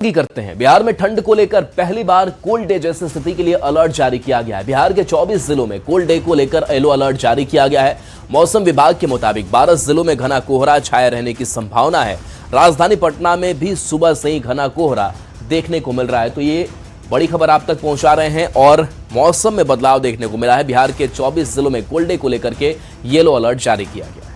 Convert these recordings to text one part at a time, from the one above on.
की करते हैं। बिहार में ठंड को लेकर पहली बार कोल्ड डे जैसी स्थिति के लिए अलर्ट जारी किया गया है। बिहार के 24 जिलों में कोल्ड डे को लेकर येलो अलर्ट जारी किया गया है। मौसम विभाग के मुताबिक 12 जिलों में घना कोहरा छाए रहने की संभावना है। राजधानी पटना में भी सुबह से ही घना कोहरा देखने को मिल रहा है। तो ये बड़ी खबर आप तक पहुंचा रहे हैं और मौसम में बदलाव देखने को मिला है। बिहार के 24 जिलों में कोल्ड डे को लेकर के येलो अलर्ट जारी किया गया है।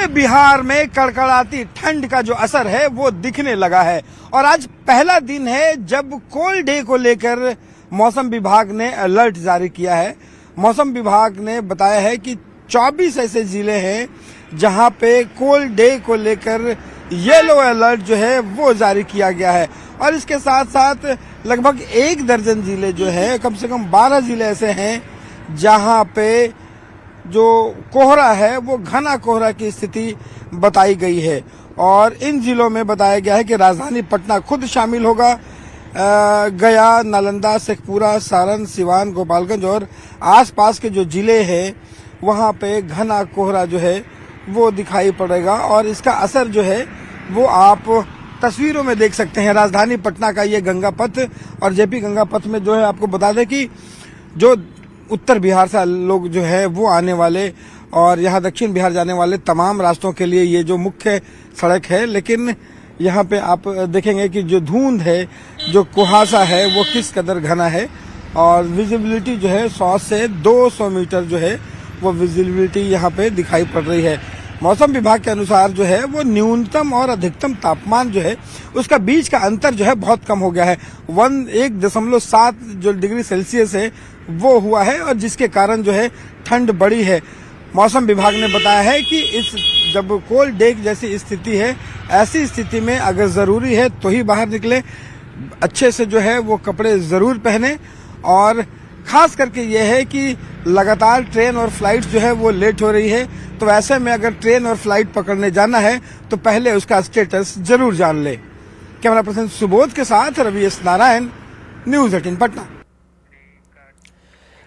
बिहार में कड़कड़ाती ठंड का जो असर है वो दिखने लगा है और आज पहला दिन है जब कोल्ड डे को लेकर मौसम विभाग ने अलर्ट जारी किया है। मौसम विभाग ने बताया है कि 24 ऐसे जिले हैं जहां पे कोल्ड डे को लेकर येलो अलर्ट जो है वो जारी किया गया है और इसके साथ साथ लगभग 1 दर्जन जिले जो है, कम से कम 12 जिले ऐसे हैं जहां पे जो कोहरा है वो घना कोहरा की स्थिति बताई गई है और इन जिलों में बताया गया है कि राजधानी पटना खुद शामिल होगा। गया, नालंदा, शेखपुरा, सारण, सिवान, गोपालगंज और आसपास के जो जिले हैं वहां पे घना कोहरा जो है वो दिखाई पड़ेगा और इसका असर जो है वो आप तस्वीरों में देख सकते हैं। राजधानी पटना का ये गंगा पथ और जेपी गंगा पथ में जो है आपको बता दें कि जो उत्तर बिहार से लोग जो है वो आने वाले और यहाँ दक्षिण बिहार जाने वाले तमाम रास्तों के लिए ये जो मुख्य सड़क है, लेकिन यहाँ पे आप देखेंगे कि जो धुंध है, जो कुहासा है वो किस कदर घना है और विजिबिलिटी जो है 100 से 200 मीटर जो है वो विजिबिलिटी यहाँ पे दिखाई पड़ रही है। मौसम विभाग के अनुसार जो है वो न्यूनतम और अधिकतम तापमान जो है उसका बीच का अंतर जो है बहुत कम हो गया है। 1.7 जो डिग्री सेल्सियस है वो हुआ है और जिसके कारण जो है ठंड बढ़ी है। मौसम विभाग ने बताया है कि इस जब कोल्ड डे जैसी स्थिति है, ऐसी स्थिति में अगर जरूरी है तो ही बाहर निकले, अच्छे से जो है वो कपड़े जरूर पहने और खास करके ये है कि लगातार ट्रेन और फ्लाइट जो है वो लेट हो रही है, तो ऐसे में अगर ट्रेन और फ्लाइट पकड़ने जाना है तो पहले उसका स्टेटस जरूर जान ले। कैमरा पर्सन सुबोध के साथ रवि एस नारायण, न्यूज़ 18 पटना।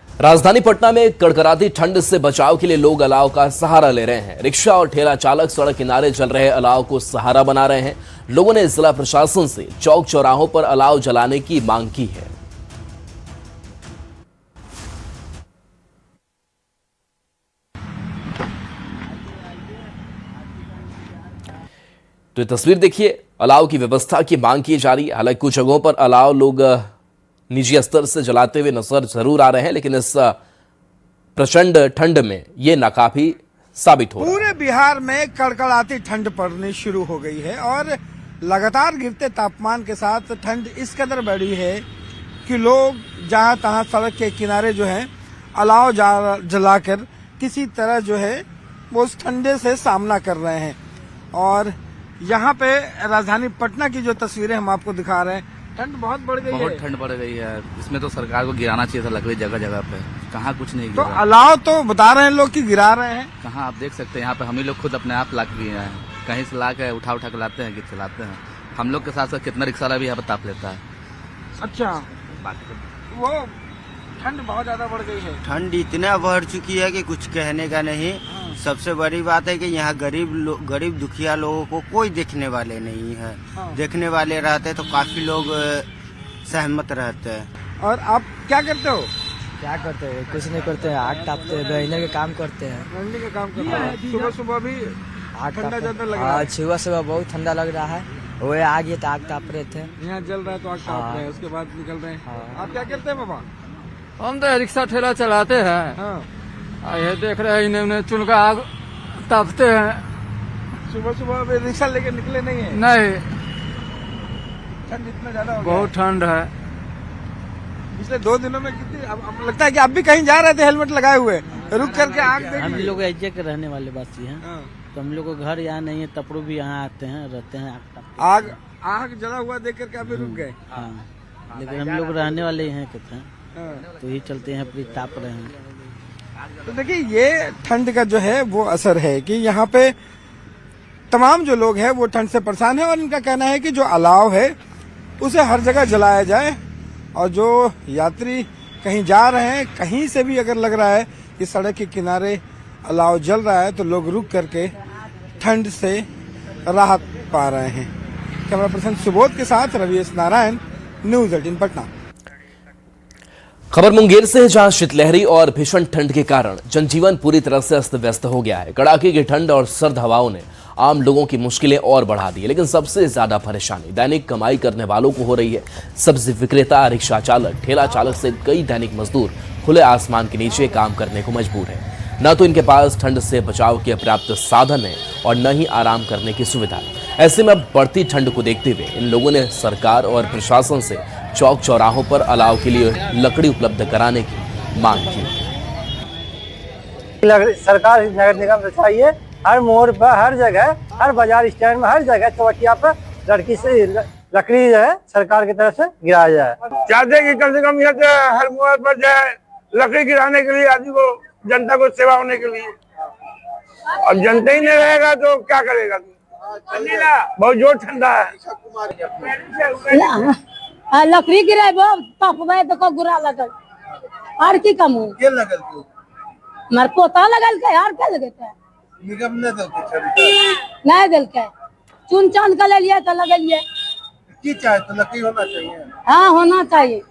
राजधानी पटना में कड़कड़ाती ठंड से बचाव के लिए लोग अलाव का सहारा ले रहे हैं। रिक्शा और ठेला चालक सड़क किनारे जल रहे अलाव को सहारा बना रहे हैं। लोगों ने जिला प्रशासन से चौक चौराहों पर अलाव जलाने की मांग की है। तो ये तस्वीर देखिए, अलाव की व्यवस्था की मांग की जा रही है। हालांकि कुछ जगहों पर अलाव लोग निजी स्तर से जलाते हुए नजर जरूर आ रहे हैं, लेकिन इस प्रचंड ठंड में ये नाकाफी साबित हो रहा है। पूरे बिहार में कड़कड़ाती ठंड पड़नी शुरू हो गई है और लगातार गिरते तापमान के साथ ठंड इस कदर बढ़ी है कि लोग जहां तहां सड़क के किनारे जो है अलाव जलाकर किसी तरह जो है वो उस ठंडे से सामना कर रहे हैं। और यहाँ पे राजधानी पटना की जो तस्वीरें हम आपको दिखा रहे हैं, ठंड बहुत बढ़ गई है। बहुत ठंड बढ़ गई है। इसमें तो सरकार को गिराना चाहिए था लकड़ी जगह जगह पे, कहाँ कुछ नहीं तो गिरा। अलाव तो बता रहे हैं लोग कि गिरा रहे हैं, कहाँ आप देख सकते हैं यहाँ पे हम ही लोग खुद अपने आप ला के गए हैं, कहीं से ला के उठा के लाते हैं कि चलाते हैं। हम लोग के साथ साथ कितना रिक्शा भी यहाँ पे ताप लेता है। अच्छा, वो ठंड बहुत ज्यादा बढ़ गई है। ठंड इतना बढ़ चुकी है कि कुछ कहने का नहीं। सबसे बड़ी बात है कि यहाँ गरीब दुखिया लोगों को कोई देखने वाले नहीं है। देखने वाले रहते तो काफी लोग सहमत रहते हैं। और आप क्या करते हो? क्या करते हैं? कुछ नहीं करते हैं, आग तापते हैं, रहने का काम करते हैं। रहने का काम करते हैं। सुबह सुबह भी ठंडा ज्यादा लग रहा है। सुबह बहुत ठंडा लग रहा है। वो आग ये आग ताप रहे थे, यहाँ जल रहा है तो आग ताप रहे हैं, उसके बाद निकल रहे हैं। आप क्या करते हैं बाबा? हम तो रिक्शा ठेला चलाते हैं। हाँ, ये देख रहे हैं, इन्हें चुन का आग तापते हैं। सुबह सुबह रिक्शा लेके निकले नहीं है? नहीं, ठंड इतना ज्यादा हो गया बहुत ठंड है। पिछले 2 दिनों में कितनी अब लगता है कि आप भी कहीं जा रहे थे हेलमेट लगाए हुए, रुक करके आग देख हम ली। लोग ऐसे के रहने वाले बासी हैं, हाँ। तो हम लोग को घर यहाँ नहीं है, तपड़ू भी यहाँ आते हैं, रहते हैं, आग तापते आग आग जला हुआ देख करके अभी रुक गए। हैं। हाँ, लेकिन हम लोग रहने वाले ही हैं कहते हैं, हाँ। तो ही चलते हैं, फिर ताप रहे हैं। तो देखिए, ये ठंड का जो है वो असर है कि यहाँ पे तमाम जो लोग हैं वो ठंड से परेशान हैं और इनका कहना है कि जो अलाव है उसे हर जगह जलाया जाए और जो यात्री कहीं जा रहे हैं, कहीं से भी अगर लग रहा है कि सड़क के किनारे अलाव जल रहा है तो लोग रुक करके ठंड से राहत पा रहे हैं। कैमरा पर्सन सुबोध के साथ रवि नारायण, न्यूज़ 18 पटना। खबर मुंगेर से है, जहां शीतलहरी और भीषण ठंड के कारण जनजीवन पूरी तरह से अस्त व्यस्त हो गया है। कड़ाके की ठंड और सर्द हवाओं ने आम लोगों की मुश्किलें और बढ़ा दी है, लेकिन सबसे ज्यादा परेशानी दैनिक कमाई करने वालों को हो रही है। सब्जी विक्रेता, रिक्शा चालक, ठेला चालक से कई दैनिक मजदूर खुले आसमान के नीचे काम करने को मजबूर है। न तो इनके पास ठंड से बचाव के पर्याप्त साधन है और न ही आराम करने की सुविधा। ऐसे में अब बढ़ती ठंड को देखते हुए इन लोगों ने सरकार और प्रशासन से चौक चौराहों पर अलाव के लिए लकड़ी उपलब्ध कराने की मांग की। सरकार नगर निगम से चाहिए हर मोड़ पर, हर जगह, हर बाजार स्टैंड में, हर जगह चौकिया पर लकड़ी जो है सरकार की तरफ से गिराया जाए। चाहते कि कम से कम यहाँ हर मोड़ पर जाए लकड़ी गिराने के लिए, आदमी को, जनता को सेवा होने के लिए। और जनता ही नहीं रहेगा तो क्या करेगा? बहुत जोर ठंडा है। लकड़ी गिरे पपवे तो गुरा लगल और की कम हो के लगल मार पोता लगल के यार क्या लगते निगम ने नहीं दिल के चुन चान कर ले लिया तो लगलिए की चाहे तो लकड़ी होना चाहिए। हाँ होना चाहिए।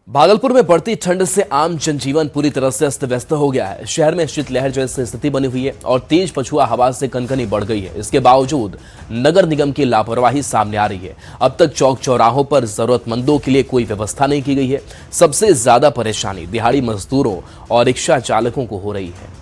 भागलपुर में बढ़ती ठंड से आम जनजीवन पूरी तरह से अस्त व्यस्त हो गया है। शहर में शीतलहर जैसी स्थिति बनी हुई है और तेज पछुआ हवा से कनकनी बढ़ गई है। इसके बावजूद नगर निगम की लापरवाही सामने आ रही है। अब तक चौक चौराहों पर जरूरतमंदों के लिए कोई व्यवस्था नहीं की गई है। सबसे ज्यादा परेशानी दिहाड़ी मजदूरों और रिक्शा चालकों को हो रही है।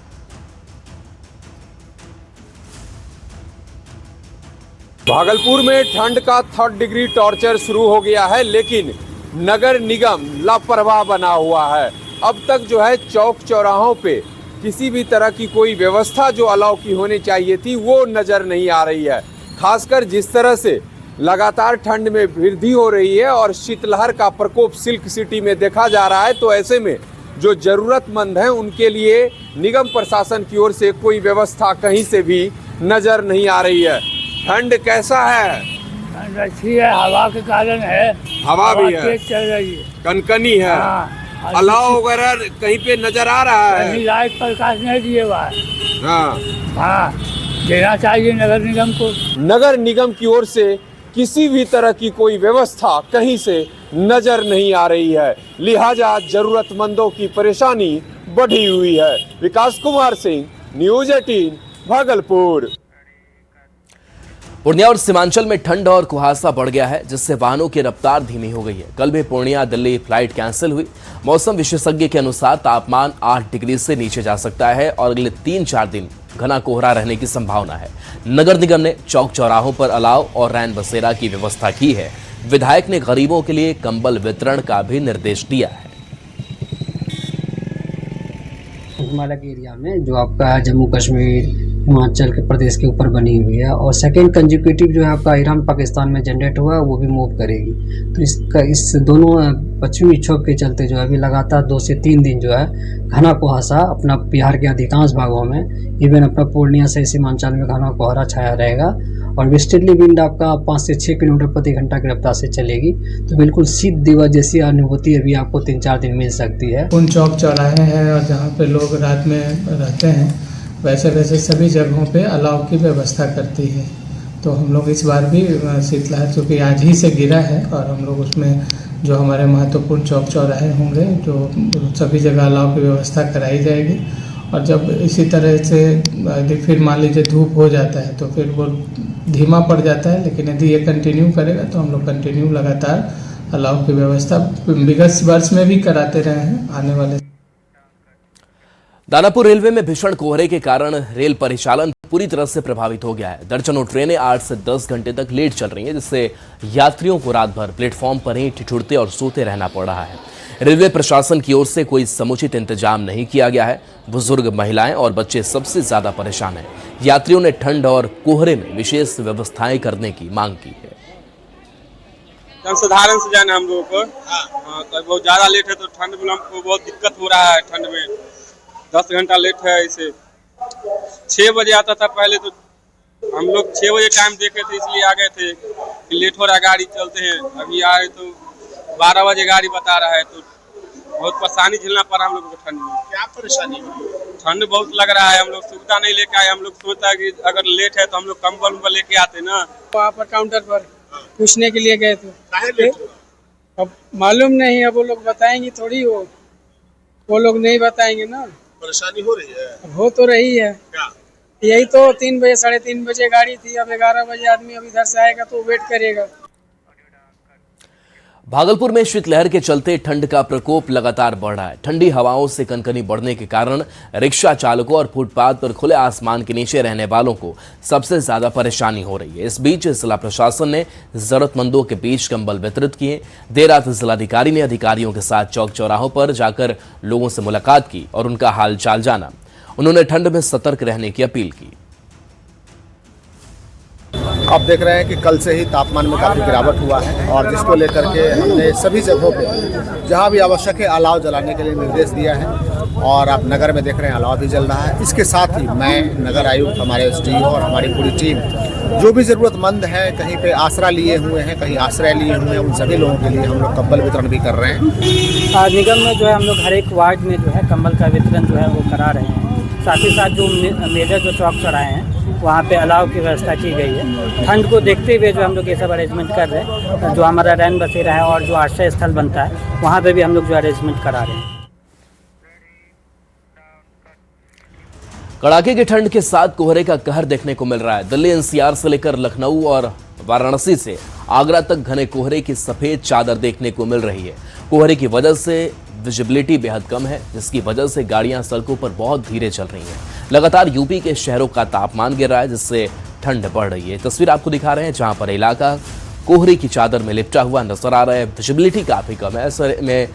भागलपुर में ठंड का 3rd डिग्री टॉर्चर शुरू हो गया है, लेकिन नगर निगम लापरवाह बना हुआ है। अब तक जो है चौक चौराहों पे किसी भी तरह की कोई व्यवस्था जो अलाउ की होनी चाहिए थी वो नजर नहीं आ रही है। खासकर जिस तरह से लगातार ठंड में वृद्धि हो रही है और शीतलहर का प्रकोप सिल्क सिटी में देखा जा रहा है, तो ऐसे में जो जरूरतमंद हैं उनके लिए निगम प्रशासन की ओर से कोई व्यवस्था कहीं से भी नजर नहीं आ रही है। ठंड कैसा है? अच्छी है, हवा के कारण है, हवा भी है, तेज चल रही है, कनकनी है। हाँ, अलाव वगैरह कहीं पे नजर आ रहा है? लाइट प्रकाश नहीं दिए हुआ है। हाँ, देना चाहिए नगर निगम को। नगर निगम की ओर से किसी भी तरह की कोई व्यवस्था कहीं से नजर नहीं आ रही है, लिहाजा जरूरतमंदों की परेशानी बढ़ी हुई है। विकास कुमार सिंह, न्यूज़ 18 भागलपुर। पूर्णिया और सीमांचल में ठंड और कुहासा बढ़ गया है, जिससे वाहनों की रफ्तार धीमी हो गई है। कल भी पूर्णिया दिल्ली फ्लाइट कैंसिल हुई। मौसम विशेषज्ञ के अनुसार तापमान 8 डिग्री से नीचे जा सकता है और अगले 3-4 दिन घना कोहरा रहने की संभावना है। नगर निगम ने चौक चौराहों पर अलाव और रैन बसेरा की व्यवस्था की है। विधायक ने गरीबों के लिए कंबल वितरण का भी निर्देश दिया है। हिमालय के एरिया में जो आपका जम्मू कश्मीर हिमाचल के प्रदेश के ऊपर बनी हुई है और सेकेंड कंजिक्यूटिव जो है आपका ईरान पाकिस्तान में जनरेट हुआ है वो भी मूव करेगी। तो इस दोनों पश्चिमी विक्षोभ के चलते जो है अभी लगातार 2 से 3 दिन जो है घना कुहासा अपना बिहार के अधिकांश भागों में, इवन अपना पूर्णिया से सीमांचल में घना कोहरा छाया रहेगा और वेस्टर्ली विंड आपका 5 से 6 किलोमीटर प्रति घंटा की रफ्तार से चलेगी। तो बिल्कुल शीत दिवस जैसी अनुभूति अभी आपको 3-4 दिन मिल सकती है। उन चौक चौराहे हैं और जहाँ पे लोग रात में रहते हैं वैसे सभी जगहों पे अलाव की व्यवस्था करती है। तो हम लोग इस बार भी शीतलहर चूँकि आज ही से गिरा है और हम लोग उसमें जो हमारे महत्वपूर्ण चौक चौराहे होंगे जो सभी जगह अलाव की व्यवस्था कराई जाएगी। और जब इसी तरह से यदि फिर मान लीजिए धूप हो जाता है तो फिर वो धीमा पड़ जाता है, लेकिन यदि ये कंटिन्यू करेगा तो हम लोग कंटिन्यू लगातार अलाव की व्यवस्था विगत वर्ष में भी कराते रहे हैं। आने वाले दानापुर रेलवे में भीषण कोहरे के कारण रेल परिचालन पूरी तरह से प्रभावित हो गया है। दर्जनों ट्रेनें 8 से 10 घंटे तक लेट चल रही हैं, जिससे यात्रियों को रात भर प्लेटफॉर्म पर ही ठिठुरते और सोते रहना पड़ रहा है। रेलवे प्रशासन की ओर से कोई समुचित इंतजाम नहीं किया गया है। बुजुर्ग, महिलाएं और बच्चे सबसे ज्यादा परेशान हैं। यात्रियों ने ठंड और कोहरे में विशेष व्यवस्थाएं करने की मांग की है। साधारण से जाना हम लोगों को, तो बहुत ज्यादा लेट है तो ठंड में हमको बहुत दिक्कत हो रहा है। ठंड में 10 घंटा लेट है, इसे 6 बजे आता था पहले, तो हम लोग 6 बजे टाइम देखे थे इसलिए आ गए थे कि लेट हो रहा गाड़ी चलते हैं। अभी आए तो 12 बजे गाड़ी बता रहा है, तो बहुत परेशानी झेलना पड़ा हम लोग को ठंड में। क्या परेशानी? ठंड बहुत लग रहा है, हम लोग सुविधा नहीं लेके आए। हम लोग सोचता है कि अगर लेट है तो हम लोग कंबल उम्बल लेके आते ना। वहाँ पर काउंटर पर पूछने के लिए गए थे, अब मालूम नहीं, अब वो लोग बताएंगे थोड़ी, वो लोग नहीं बताएंगे ना। परेशानी हो रही है? हो तो रही है। क्या? यही तो 3 बजे 3:30 बजे गाड़ी थी, अब 11 बजे आदमी अब इधर से आएगा तो वेट करेगा। भागलपुर में शीतलहर के चलते ठंड का प्रकोप लगातार बढ़ रहा है। ठंडी हवाओं से कनकनी बढ़ने के कारण रिक्शा चालकों और फुटपाथ पर खुले आसमान के नीचे रहने वालों को सबसे ज्यादा परेशानी हो रही है। इस बीच जिला प्रशासन ने जरूरतमंदों के बीच कंबल वितरित किए। देर रात जिलाधिकारी ने अधिकारियों के साथ चौक चौराहों पर जाकर लोगों से मुलाकात की और उनका हाल चाल जाना। उन्होंने ठंड में सतर्क रहने की अपील की। आप देख रहे हैं कि कल से ही तापमान में काफ़ी गिरावट हुआ है और जिसको लेकर के हमने सभी जगहों पे जहां भी आवश्यक है अलाव जलाने के लिए निर्देश दिया है और आप नगर में देख रहे हैं अलाव भी जल रहा है। इसके साथ ही मैं नगर आयुक्त, हमारे एसडीओ और हमारी पूरी टीम जो भी ज़रूरतमंद है, कहीं पे आसरा लिए हुए हैं, कहीं आश्रय लिए हुए हैं, उन सभी लोगों के लिए हम लोग कंबल वितरण भी कर रहे हैं। निगम में जो है हम लोग हर एक वार्ड में जो है कंबल का वितरण जो है वो करा रहे हैं। साथ ही साथ जो मेजर जो चौक चौराहे हैं वहाँ पे अलाव की व्यवस्था की गई है। ठंड को देखते हुए जो हम लोग ये सब अरेंजमेंट कर रहे हैं, जो हमारा रैन बसेरा है और जो आश्रय स्थल बनता है वहाँ पे भी हम लोग जो अरेंजमेंट करा रहे हैं। कड़ाके की ठंड के साथ कोहरे का कहर देखने को मिल रहा है। दिल्ली एनसीआर से लेकर लखनऊ और वाराणसी से आगरा तक घने कोहरे की सफेद चादर देखने को मिल रही है। कोहरे की वजह से विजिबिलिटी बेहद कम है, जिसकी वजह से गाड़ियां सड़कों पर बहुत धीरे चल रही हैं। लगातार यूपी के शहरों का तापमान गिर रहा है, जिससे ठंड बढ़ रही है। तस्वीर आपको दिखा रहे हैं जहां पर इलाका कोहरे की चादर में लिपटा हुआ नजर आ रहा है। विजिबिलिटी काफी कम है, ऐसे में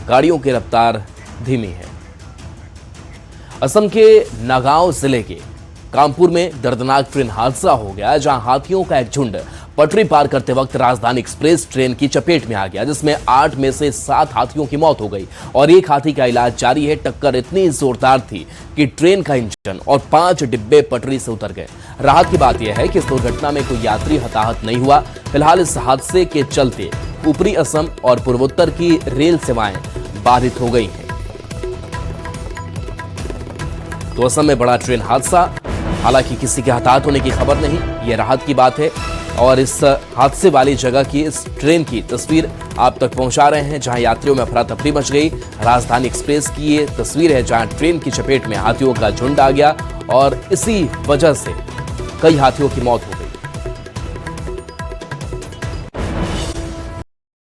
गाड़ियों की रफ्तार धीमी है। असम के नागांव जिले के कानपुर में दर्दनाक ट्रेन हादसा हो गया, जहां हाथियों का एक झुंड पटरी पार करते वक्त राजधानी एक्सप्रेस ट्रेन की चपेट में आ गया, जिसमें 8 में से 7 हाथियों की मौत हो गई और एक हाथी का इलाज जारी है। टक्कर इतनी जोरदार थी कि ट्रेन का इंजन और 5 डिब्बे पटरी से उतर गए। राहत की बात यह है कि इस दुर्घटना में कोई यात्री हताहत नहीं हुआ। फिलहाल इस हादसे के चलते ऊपरी असम और पूर्वोत्तर की रेल सेवाएं बाधित हो गई हैं। तो असम में बड़ा ट्रेन हादसा, हालांकि किसी के हताहत होने की खबर नहीं, यह राहत की बात है। और इस हादसे वाली जगह की, इस ट्रेन की तस्वीर आप तक पहुंचा रहे हैं, जहां यात्रियों में अफरा तफरी मच गई। राजधानी एक्सप्रेस की ये तस्वीर है, जहां ट्रेन की चपेट में हाथियों का झुंड आ गया और इसी वजह से कई हाथियों की मौत हो गई।